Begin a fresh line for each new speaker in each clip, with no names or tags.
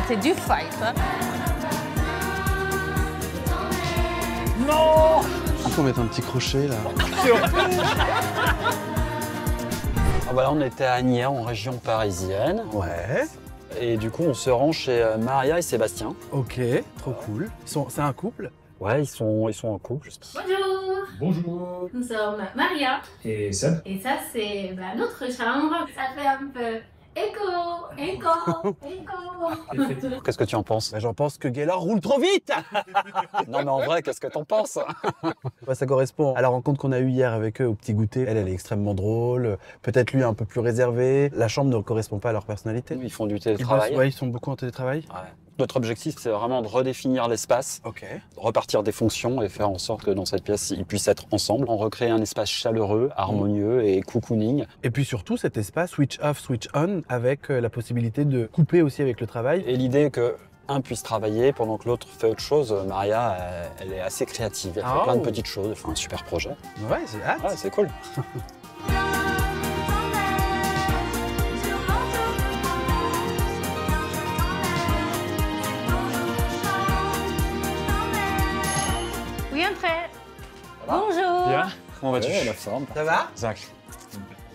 C'est du fight. Hein.
Non!
Il faut mettre un petit crochet là.
Ah, voilà, on était à Agnières, en région parisienne.
Ouais.
Et du coup, on se rend chez Maria et Sébastien.
Ok, trop cool. C'est un couple?
Ouais, ils sont en couple.
Bonjour.
Bonjour.
Nous sommes Maria.
Et Seb?
Et ça, c'est notre chambre. Ça fait un peu écho.
Qu'est-ce que tu en penses?
Bah, j'en pense que Gaylor roule trop vite.
Non, mais en vrai, qu'est-ce que t'en penses?
Ouais, ça correspond à la rencontre qu'on a eue hier avec eux au petit goûter. Elle est extrêmement drôle. Peut-être lui un peu plus réservé. La chambre ne correspond pas à leur personnalité.
Ils font du télétravail.
Ouais, ils sont beaucoup en télétravail.
Ouais. Notre objectif, c'est vraiment de redéfinir l'espace,
Ok.
repartir des fonctions et faire en sorte que dans cette pièce, ils puissent être ensemble. On recrée un espace chaleureux, harmonieux et cocooning.
Et puis surtout cet espace switch off, switch on avec la possibilité de couper aussi avec le travail.
Et l'idée que un puisse travailler pendant que l'autre fait autre chose. Maria, elle est assez créative. Elle fait plein de petites choses. Elle fait un super projet.
Ouais, j'ai hâte.
Ouais, c'est cool.
Oui, entrez. Bonjour.
Bien. Comment vas-tu?
Ouais, la forme.
Ça va?
Zach.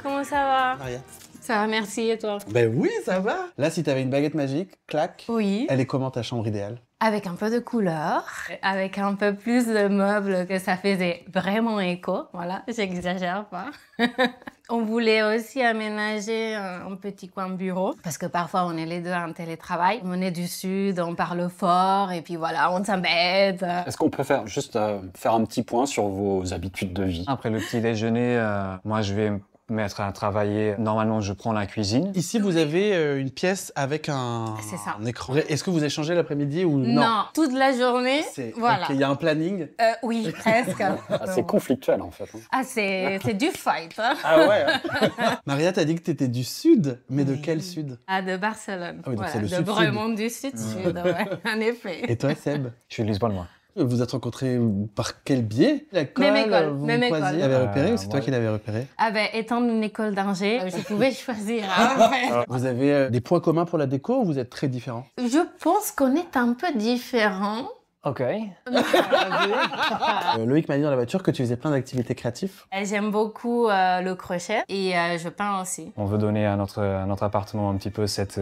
Comment ça va?
Maria.
Ça va, merci. Et toi?
Ben oui, ça va. Là, si t'avais une baguette magique, clac.
Oui.
Elle est comment ta chambre idéale?
Avec un peu de couleur, avec un peu plus de meubles que ça faisait vraiment écho. Voilà, j'exagère pas. On voulait aussi aménager un petit coin bureau parce que parfois on est les deux en télétravail. On est du sud, on parle fort et puis voilà, on s'embête.
Est-ce qu'on peut faire juste faire un petit point sur vos habitudes de vie?
Après le petit déjeuner, moi je vais me mettre à travailler. Normalement, je prends la cuisine.
Ici, vous avez une pièce avec un écran. Est-ce que vous échangez l'après-midi ou non?
Non, toute la journée. Voilà.
Il y a un planning.
Oui, presque.
C'est conflictuel en fait.
Ah, c'est du fight. Hein.
Ah ouais. Maria, t'as dit que t'étais du sud, mais de quel sud?
Ah, de Barcelone.
Ah oui, donc
voilà,
c'est le
de
sud-sud.
vraiment du sud-sud, ouais, en effet.
Et toi, Seb?
Je suis de Lisbonne, moi.
Vous vous êtes rencontrés par quel biais? L'école,
Même école,
vous
même
croisiez,
école.
l'avez repéré ou c'est toi
moi-
qui l'avais repéré?
Ah ben, étant une école d'ingé, je pouvais choisir. Hein, en fait.
Vous avez des points communs pour la déco ou vous êtes très différents?
Je pense qu'on est un peu différents.
Ok.
Loïc m'a dit dans la voiture que tu faisais plein d'activités créatives.
J'aime beaucoup le crochet et je peins aussi.
On veut donner à notre appartement un petit peu cette...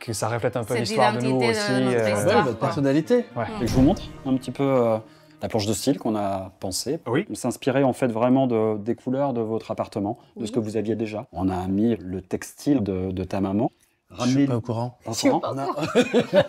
que ça reflète un peu
Cette
l'histoire de nous
identité
aussi.
de notre
Ouais,
histoire.
votre
quoi.
personnalité.
Ouais.
Et je vous montre un petit peu la planche de style qu'on a pensée.
Oui.
On s'est inspiré en fait vraiment des couleurs de votre appartement, de ce que vous aviez déjà. On a mis le textile de ta maman.
Je suis pas au courant.
Pas au courant.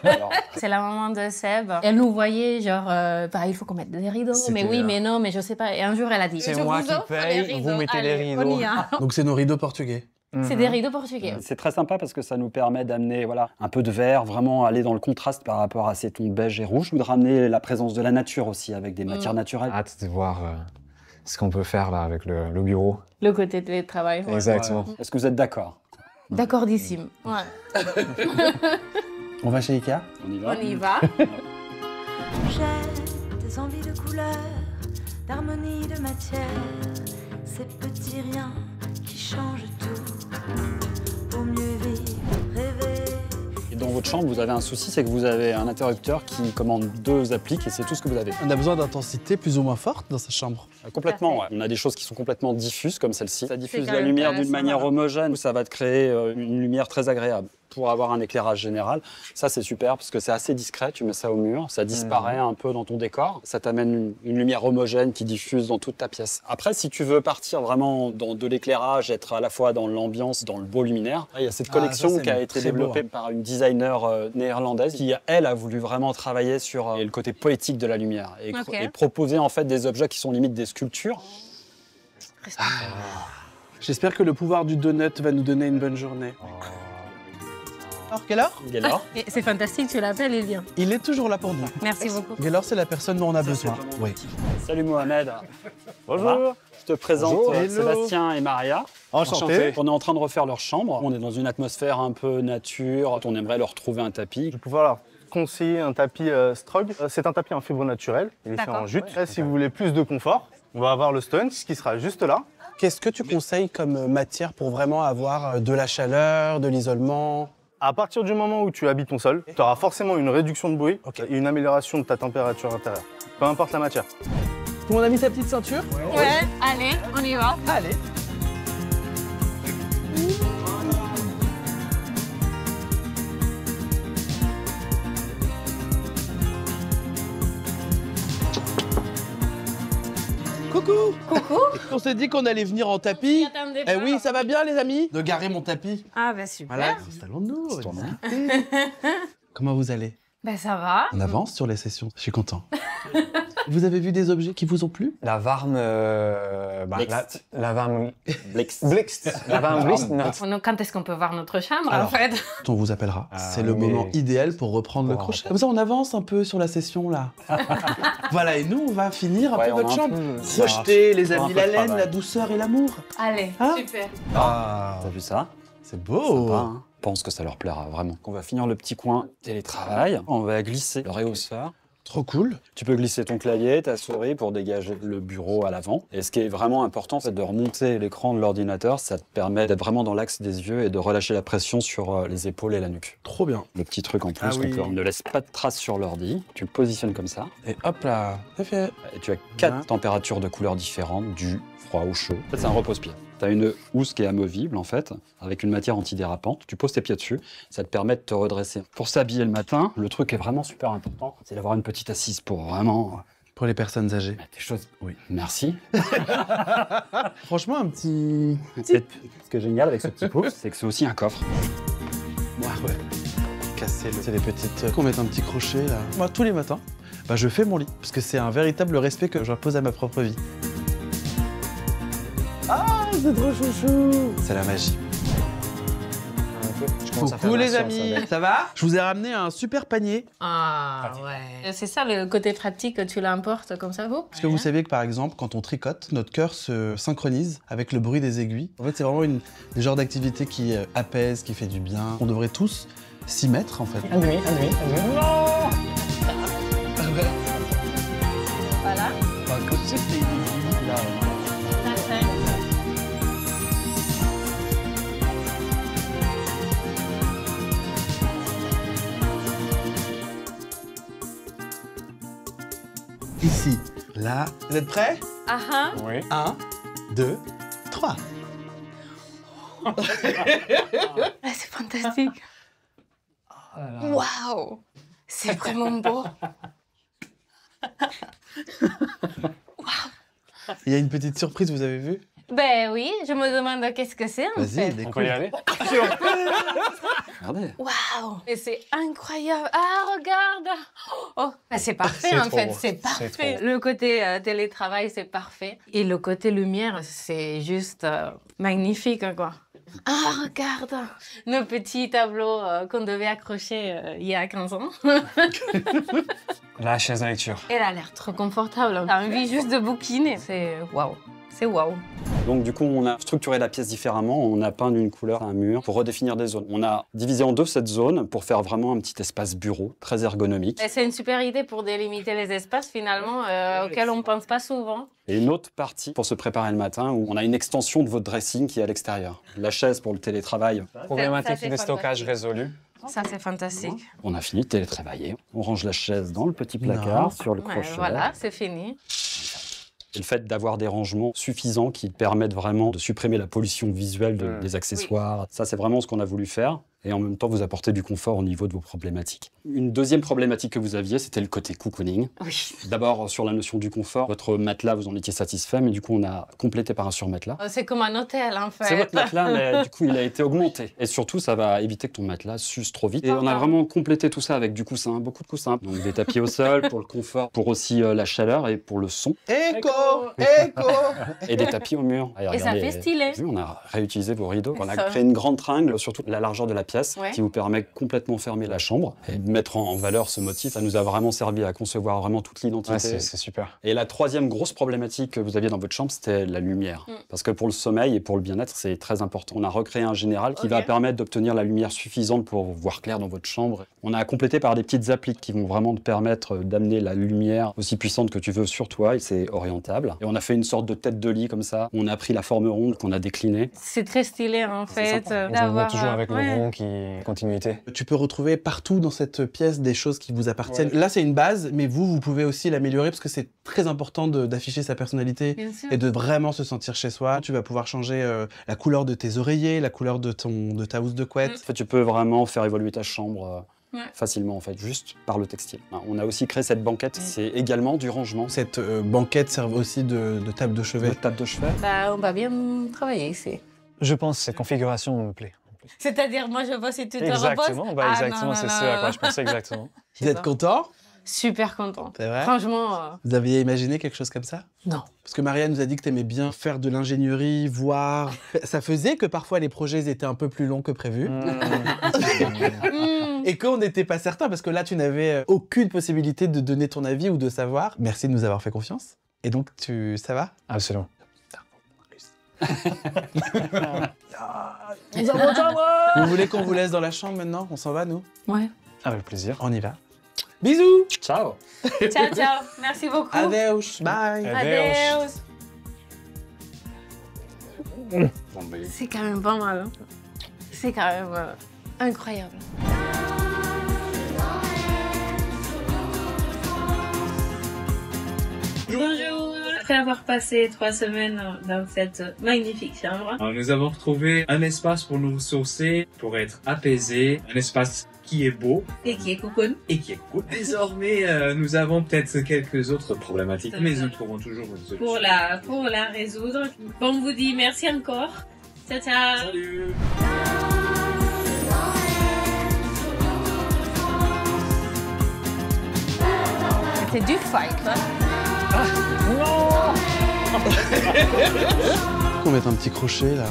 Alors,
C'est la maman de Seb. Elle nous voyait genre, bah, il faut qu'on mette des rideaux.
C'était,
Mais oui, mais non, mais je sais pas. Et un jour, elle a dit,
C'est
je
moi
vous
qui
offre
paye,
les
vous
rideaux.
mettez les
Allez,
rideaux.
on y va.
Donc c'est nos rideaux portugais.
C'est des rideaux portugais.
c'est très sympa parce que ça nous permet d'amener un peu de vert, vraiment aller dans le contraste par rapport à ces tons beige et rouge, ou de ramener la présence de la nature aussi avec des matières naturelles.
Hâte de voir ce qu'on peut faire là avec le bureau.
Le côté télétravail. Ouais.
Exactement.
Est-ce que vous êtes d'accord?
D'accordissime. Ouais.
On va chez Ikea?
On y va?
On y va.
J'ai des envies de couleurs, d'harmonie, de matière, ces petits riens qui changent tout. Pour mieux vivre, rêver.
Et dans votre chambre, vous avez un souci, c'est que vous avez un interrupteur qui commande 2 appliques et c'est tout ce que vous avez.
On a besoin d'intensité plus ou moins forte dans sa chambre.
Complètement,
Tout à
ouais. On a des choses qui sont complètement diffuses comme celle-ci. Ça diffuse
quand
la
même
lumière
intéressant,
d'une manière
voilà.
homogène, ça va te créer une lumière très agréable. Pour avoir un éclairage général, ça c'est super parce que c'est assez discret, tu mets ça au mur, ça disparaît un peu dans ton décor, ça t'amène une lumière homogène qui diffuse dans toute ta pièce. Après, si tu veux partir vraiment dans de l'éclairage, être à la fois dans l'ambiance, dans le beau luminaire, il y a cette collection
ça, c'est
qui a été
très beau,
développée par une designer néerlandaise qui, elle, a voulu vraiment travailler sur le côté poétique de la lumière et,
Ok.
et proposer en fait des objets qui sont limite des sculptures.
J'espère que le pouvoir du donut va nous donner une bonne journée. Alors, Gaylor?
Gaylor.
Et c'est fantastique, tu l'appelles, il vient.
Il est toujours là pour nous.
Merci beaucoup.
Gaylor, c'est la personne dont on a besoin. Oui.
Salut Mohamed.
Bonjour.
Je te présente
Bonjour.
Hello.
Sébastien et Maria.
Enchanté.
On est en train de refaire leur chambre. On est dans une atmosphère un peu nature. On aimerait leur trouver un tapis.
Je vais pouvoir leur conseiller un tapis Strog. C'est un tapis en fibre naturelle. Il est fait
D'accord.
en jute. Là, si vous voulez plus de confort, On va avoir le Stonks qui sera juste là.
Qu'est-ce que tu conseilles comme matière pour vraiment avoir de la chaleur, de l'isolement?
À partir du moment où tu habilles ton sol, tu auras forcément une réduction de bruit et une amélioration de ta température intérieure. Peu importe la matière.
Tout le monde a mis sa petite ceinture?
Ouais, allez, on y va.
Allez. Coucou.
Coucou.
On s'est dit qu'on allait venir en tapis.
Attendez
Eh
pas.
oui, ça va bien les amis? De garer mon tapis.
Ah bah super.
Voilà, installons-nous. Comment vous allez?
Ben ça va.
On avance sur les sessions, je suis content. Vous avez vu des objets qui vous ont plu?
La warme...
Blixt.
la warme...
Blixt.
Blixt. La warme Blixt, non.
Quand est-ce qu'on peut voir notre chambre
Alors,
en fait?
On vous appellera.
Ah,
C'est le
oui.
moment idéal pour reprendre le
Pour
crochet. Comme ça, on avance un peu sur la session là. Voilà, et nous, on va finir un
Ouais,
peu
on a
votre
un
chambre.
peu-
Projeter, les
un
amis,
peu
la
de
laine,
travail.
la douceur et l'amour.
Allez,
Hein?
super.
Ah,
T'as vu ça?
c'est beau.
Sympa, hein. Je pense que ça leur plaira vraiment. On va finir le petit coin télétravail. On va glisser le réhausseur.
Trop cool.
Tu peux glisser ton clavier, ta souris pour dégager le bureau à l'avant. Et ce qui est vraiment important, c'est de remonter l'écran de l'ordinateur. Ça te permet d'être vraiment dans l'axe des yeux et de relâcher la pression sur les épaules et la nuque.
Trop bien.
Le petit truc en plus,
Ah oui.
on ne laisse pas de traces sur l'ordi. Tu le positionnes comme ça.
Et hop là, c'est fait.
Et tu as 4
Hein.
températures de couleurs différentes, du froid au chaud. En fait, c'est un repose-pied. Tu as une housse qui est amovible, en fait, avec une matière antidérapante. Tu poses tes pieds dessus, ça te permet de te redresser. Pour s'habiller le matin, le truc est vraiment super important, c'est d'avoir une petite assise pour vraiment
Pour les personnes âgées.
mettre des choses.
Oui.
Merci.
Franchement, un petit...
Et ce qui est génial avec ce petit pouce, c'est que c'est aussi un coffre.
Ouais. Casser le... C'est des petites... Qu'on mette un petit crochet là. Moi, tous les matins, je fais mon lit. Parce que c'est un véritable respect que j'impose à ma propre vie. Ah, c'est trop chouchou. C'est la magie.
Je commence à faire
Coucou
ma
les
science
amis,
avec.
ça va? Je vous ai ramené un super panier.
Ah ouais. C'est ça le côté pratique, tu l'importes comme ça, vous?
Est-ce que vous saviez que par exemple, quand on tricote, notre cœur se synchronise avec le bruit des aiguilles? En fait, c'est vraiment des genres d'activité qui apaise, qui fait du bien. On devrait tous s'y mettre en fait.
Un demi.
Voilà.
Ici, là. Vous êtes prêts?
Ah ah.
Oui.
1, 2, 3.
Ah, c'est fantastique. Waouh. C'est vraiment beau.
Il y a une petite surprise, vous avez vu?
Ben oui, je me demande qu'est-ce que c'est en
Vas-y,
fait.
On peut
découvre.
y aller?
Regardez.
Waouh. Et c'est incroyable. Ah, regarde. Oh, ben, c'est parfait
C'est
en
trop
fait,
beau.
c'est
C'est
parfait.
trop
Le côté télétravail, c'est parfait. Et le côté lumière, c'est juste magnifique quoi. Ah, regarde nos petits tableaux qu'on devait accrocher il y a 15 ans.
La chaise de lecture.
Elle a l'air trop confortable. T'as envie juste de bouquiner. C'est waouh. C'est waouh.
Donc du coup, on a structuré la pièce différemment. On a peint d'une couleur un mur pour redéfinir des zones. On a divisé en deux cette zone pour faire vraiment un petit espace bureau très ergonomique.
Et c'est une super idée pour délimiter les espaces finalement auxquels on ne pense pas souvent.
Et une autre partie pour se préparer le matin où on a une extension de votre dressing qui est à l'extérieur. La chaise pour le télétravail.
Problématique
c'est
de stockage
fantastique.
résolue.
Ça, c'est fantastique.
On a fini de télétravailler. On range la chaise dans le petit placard
Non.
sur le
Ouais,
crochet.
voilà, c'est fini.
Et le fait d'avoir des rangements suffisants qui permettent vraiment de supprimer la pollution visuelle des accessoires, ça c'est vraiment ce qu'on a voulu faire. Et en même temps, vous apporter du confort au niveau de vos problématiques. Une deuxième problématique que vous aviez, c'était le côté cocooning.
Oui.
D'abord, sur la notion du confort, votre matelas, vous en étiez satisfait, mais du coup, on a complété par un surmatelas.
C'est comme un hôtel en fait.
C'est votre matelas, mais du coup, il a été augmenté. Et surtout, ça va éviter que ton matelas s'use trop vite. Et on a vraiment complété tout ça avec du coussin, beaucoup de coussins. Donc des tapis au sol pour le confort, pour aussi la chaleur et pour le son.
Écho! Écho!
Et des tapis au mur. Allez,
Et ça
regardez,
fait stylé.
vous avez vu, on a réutilisé vos rideaux. On a
Ça.
créé une grande tringle sur toute la largeur de la pièce
Ouais.
qui vous permet complètement fermer la chambre et de mettre en valeur ce motif. Ça nous a vraiment servi à concevoir vraiment toute l'identité.
Ouais, c'est super.
Et la troisième grosse problématique que vous aviez dans votre chambre, c'était la lumière. Parce que pour le sommeil et pour le bien-être, c'est très important. On a recréé un général qui
Ok.
va permettre d'obtenir la lumière suffisante pour voir clair dans votre chambre. On a complété par des petites applis qui vont vraiment te permettre d'amener la lumière aussi puissante que tu veux sur toi et c'est orientable. Et on a fait une sorte de tête de lit comme ça. On a pris la forme ronde qu'on a déclinée.
C'est très stylé en
C'est
fait.
sympa.
On se voit toujours avec
ouais.
le rond qui continuité.
Tu peux retrouver partout dans cette pièce des choses qui vous appartiennent. Là, c'est une base, mais vous pouvez aussi l'améliorer parce que c'est très important d'afficher sa personnalité
Bien sûr.
et de vraiment se sentir chez soi. Tu vas pouvoir changer la couleur de tes oreillers, la couleur de ta housse de couette.
En fait, tu peux vraiment faire évoluer ta chambre
Ouais.
facilement, en fait, juste par le textile. On a aussi créé cette banquette. C'est également du rangement. C'est
Cette banquette sert aussi de table de chevet.
une table de chevet.
Bah, on va bien travailler ici.
Je pense que cette configuration me plaît.
C'est-à-dire, moi, je vois si tu te reposes.
Exactement, bah,
Ah,
exactement,
non,
c'est
non,
ce à
non.
quoi je pensais exactement.
Je sais
Vous êtes
pas.
content?
Super contente.
C'est vrai?
Franchement,
Vous aviez imaginé quelque chose comme ça?
non.
Parce que Marianne nous a dit que tu aimais bien faire de l'ingénierie, voir. Ça faisait que parfois les projets étaient un peu plus longs que prévu. Et qu'on n'était pas certain, parce que là, tu n'avais aucune possibilité de donner ton avis ou de savoir. Merci de nous avoir fait confiance. Et donc, ça va?
Absolument.
Vous voulez qu'on vous laisse dans la chambre maintenant? On s'en va, nous?
Ouais.
Avec plaisir.
On y va. Bisous!
Ciao!
Ciao, ciao. Merci beaucoup.
Adeus! Bye!
Adeus.
Bon, mais-
C'est quand même pas mal. Hein. C'est quand même incroyable. Bonjour. Après avoir passé 3 semaines dans cette magnifique chambre,
Alors, nous avons retrouvé un espace pour nous ressourcer, pour être apaisés, un espace qui est beau
et qui est cocoon.
et qui est cool. Désormais, nous avons peut-être quelques autres problématiques, mais nous trouvons toujours une solution.
Pour la résoudre. Bon, on vous dit merci encore. Ciao, ciao.
Salut!
C'est du fight, hein.
On va mettre un petit crochet là.